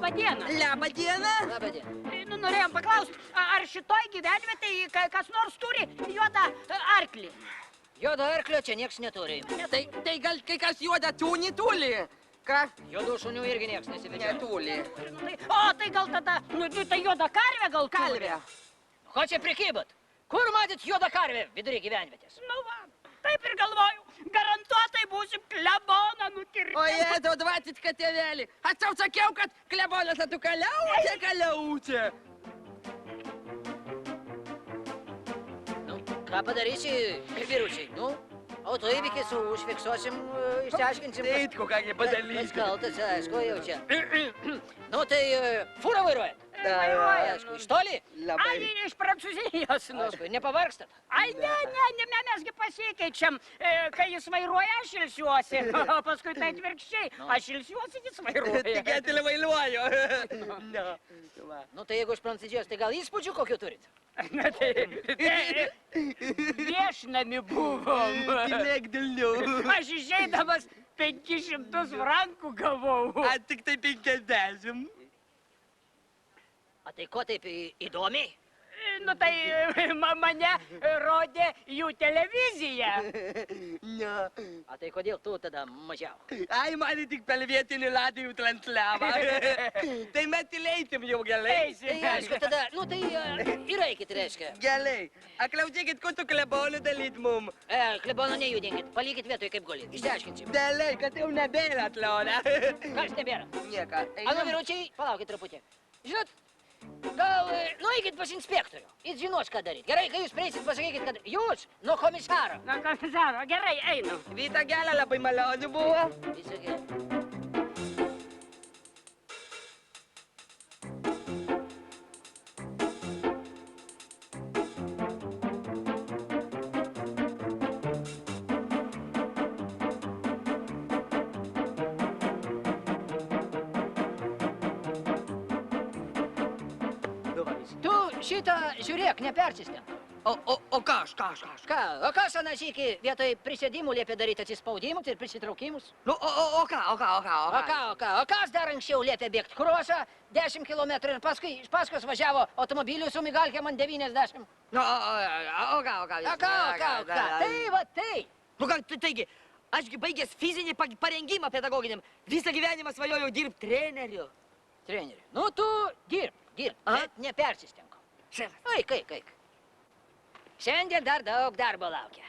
Labą dieną. Labą dieną. Labą dieną. Nu, norėjom paklausti, ar šitoj gyvenvietėj kas nors turi juodą arklį? Juodo arklio čia nieks neturi. Tai gal kai kas juodą tūnį tuli? Ką? Juodų šunių irgi nieks nesivedžioja. Netuli. O, tai gal tada, tai juoda karvė gal turi? Kalvė. Ko čia prikybot? Kur matyt juodą karvę vidury gyvenvietės? Nu va, taip ir galvoju. Garantuotai būsim kleboną nukirpti. O jėdau, 20 katėvelį. Aš tau sakiau, kad klebonas tu kaliaučia. Nu, ką padarysi, vyručiai? Nu, autoįvykis užfiksuosim, išsiaiškinsim. Teitko, ką jie padarys. Kas kaltas, aišku, jau čia. Nu, tai fūrą vairuojat? Aišku, iš toli? Ai, iš Prancūzijos. Aišku, nepavargstat? Ai, ne, mesgi pasikeičiam. Kai jis vairuoja, aš ilsiuosi. O paskui tai atvirkščiai. Aš ilsiuosi, jis vairuoja. Tikėtėlį vairuoju. Nu, tai jeigu iš Prancūzijos, tai gal įspūdžių kokių turit? Na, tai viešnami buvom. Tylėk dėlniau. Aš išeidamas 500 frankų gavau. A, tik tai 50. A tai ko taip įdomiai? Nu, tai mane rodė jų televizija. Ne. A tai kodėl tu tada mažiau? Ai, mane tik per vietinį radijų transliavo. Tai mes įleisim jau gerai. Tai aišku, tada, nu tai ir eikit, reiškia. Gerai. A, klausykit, ko tu klebonų dalyt mum? Klebono nejudinkit, palikit vietoj kaip gulit, išsiaiškinsim. Gerai, kad jau nebėra atlona. Kas nebėra? Nieko. A, nu, vyručiai, palaukit truputį. Žinot, gal nueikit pas inspektorių. Jis žinos, ką daryt. Gerai, kai jūs prieisit, pasakykit, kad jūs nuo komisaro. Na, komisaro, gerai, einu. Vyta gėlė labai malonių buvo. Visą gerą. Šitą, žiūrėk, nepersistent. O ką? Ką, o kas aną sykį vietoj prisėdimų liepė daryti atsispaudimus ir prisitraukimus? Nu, o ką? O kas dar anksčiau liepė bėgti krosą 10 kilometrų ir paskui iš paskos važiavo automobiliu su migalkėm ant 90? Nu, o ką? Tai va tai. Nu, ką, taigi, ašgi baigęs fizinį parengimą pedagoginiam, visą gyvenimą svajojau dirbti treneriu. Treneriu. Nu, tu dirb, bet nepersistenk. Eik. Šiandien dar daug darbo laukia.